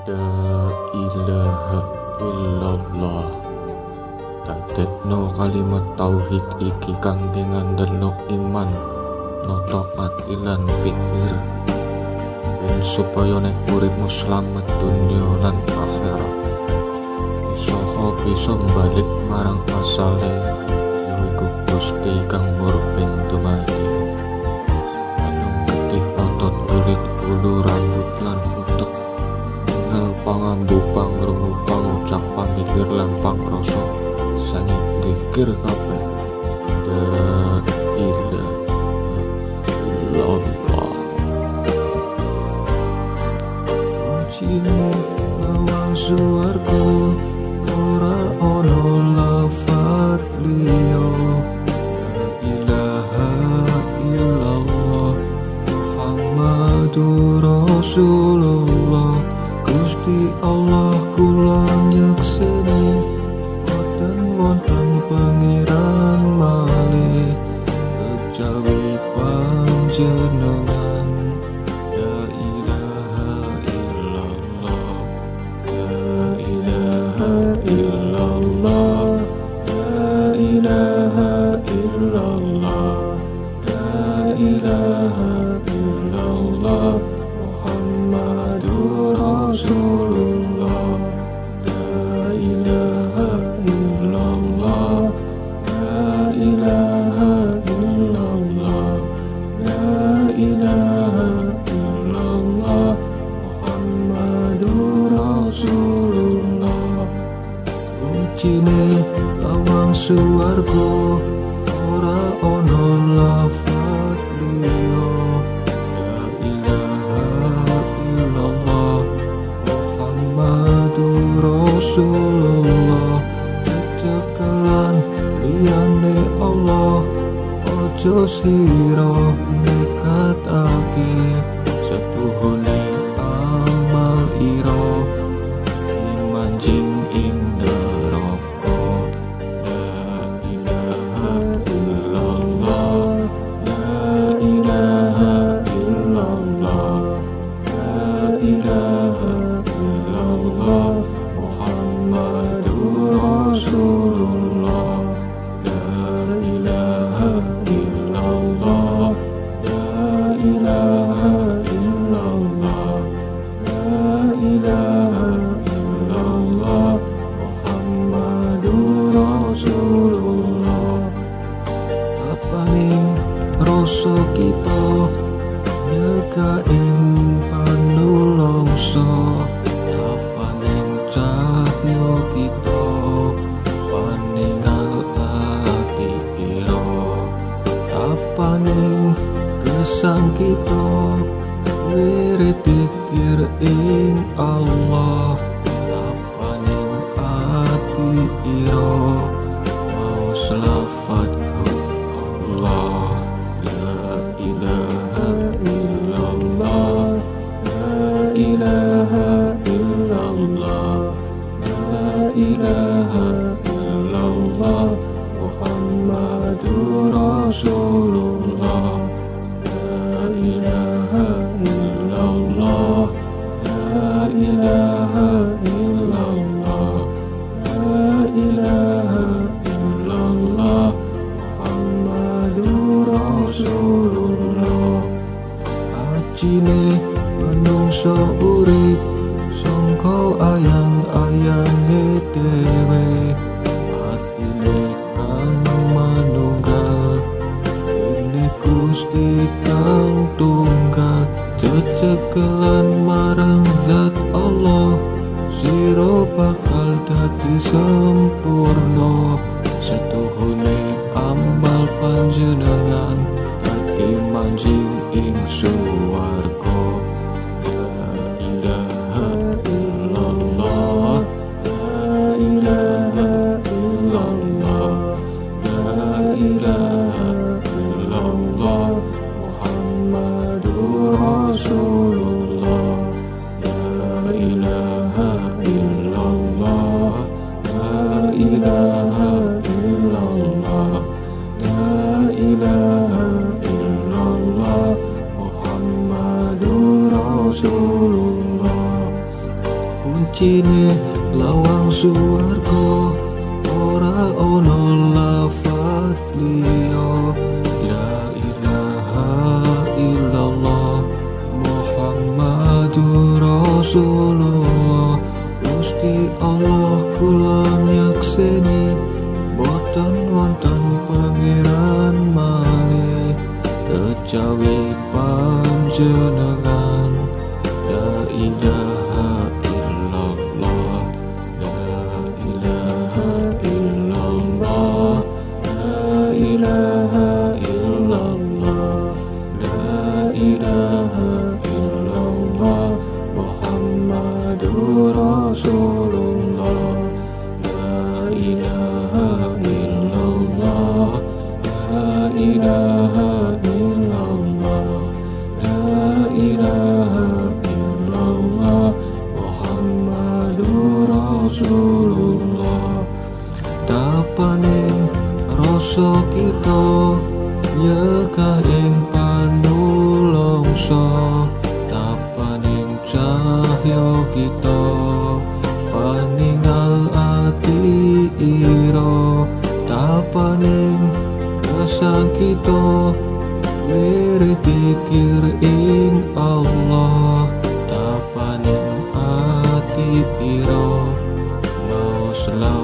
La ilaha illallah. Dadekno kalimat tauhid iki kangge ngandhelno iman, no taat lan pikir, ben supaya nek uripmu slamet dunya lan akhirat. Bisa balik marang asale, yaiku Gusti kang murbeng dumadi. Alung getih otot kulit ulu rambut lan utek, ninggal pangambu pangrungu pangucap pamikir lan pangrasa, sangi dikir kabeh. La ilaha illallah. Kuncine lawang suwargo ora ono lafat liya. La ilaha illallah Muhammadur Rasulullah. Gusti Allah kula nyakseni boten wonten pangeran malih kejawi panjenengan. La ilaha illallah. La ilaha illallah. La ilaha illallah. La ilaha illallah Muhammadur Rasulullah. La ilaha illallah. La ilaha illallah. La ilaha illallah Muhammadur Rasulullah. Kuncine lawang suwargo ora ono lafat liya. La ilaha illallah Muhammadur Rasulullah. Cecekelan liyane Allah, ojo sira nekatake setuhune amal ira dimanjing ing neraka. La ilaha illallah. La ilaha illallah. La ilaha illallah Muhammadur Rasulullah. La ilaha illallah. La ilaha illallah. La ilaha illallah Muhammadur Rasulullah. Tapaning rasa kita nyekaing panulangsa, tapaning cahya kita paninggal ati ira, tapaning gesang kita wirid dzikir ing Allah, tapaning ati ira maos lafadz Allah. La ilaha illallah. La ilaha illallah. La ilaha illallah Muhammadur Rasulullah. La ilaha illallah. La ilaha illallah. La ilaha illallah Muhammadur Rasulullah. Ajine manungsa urip sangka ayang-ayange dhewe, atine kang manunggal, ini Gusti kang tunggal. Cecekelan marang zat Allah, sira bakal dadi sempurna. Setuhune amal panjenengan dadi manjing ing suwarga. La ilaha illallah. La ilaha illallah. La ilaha illallah Muhammadur Rasulullah. La ilaha illallah. La ilaha illallah. La ilaha illallah Muhammadur Rasulullah. Kuncine lawang suwargo, ora ono lafat liya. La ilaha illallah Muhammadur Rasulullah. Gusti Allah kula nyakseni, boten wonten pangeran malih kejawi panjenengan. La ilaha illallah, la ilaha illallah, la ilaha illallah, la ilaha illallah Muhammadur Rasulullah. La ilaha illallah, la ilaha illallah, la ilaha illallah Muhammadur Rasulullah. Tapaning rasa kita nyekah ing panulangsa, tapaning cahya kita paningal ati ira, tapaning kesang kita wirid dikir ing Allah, tapaning ati ira mau selalu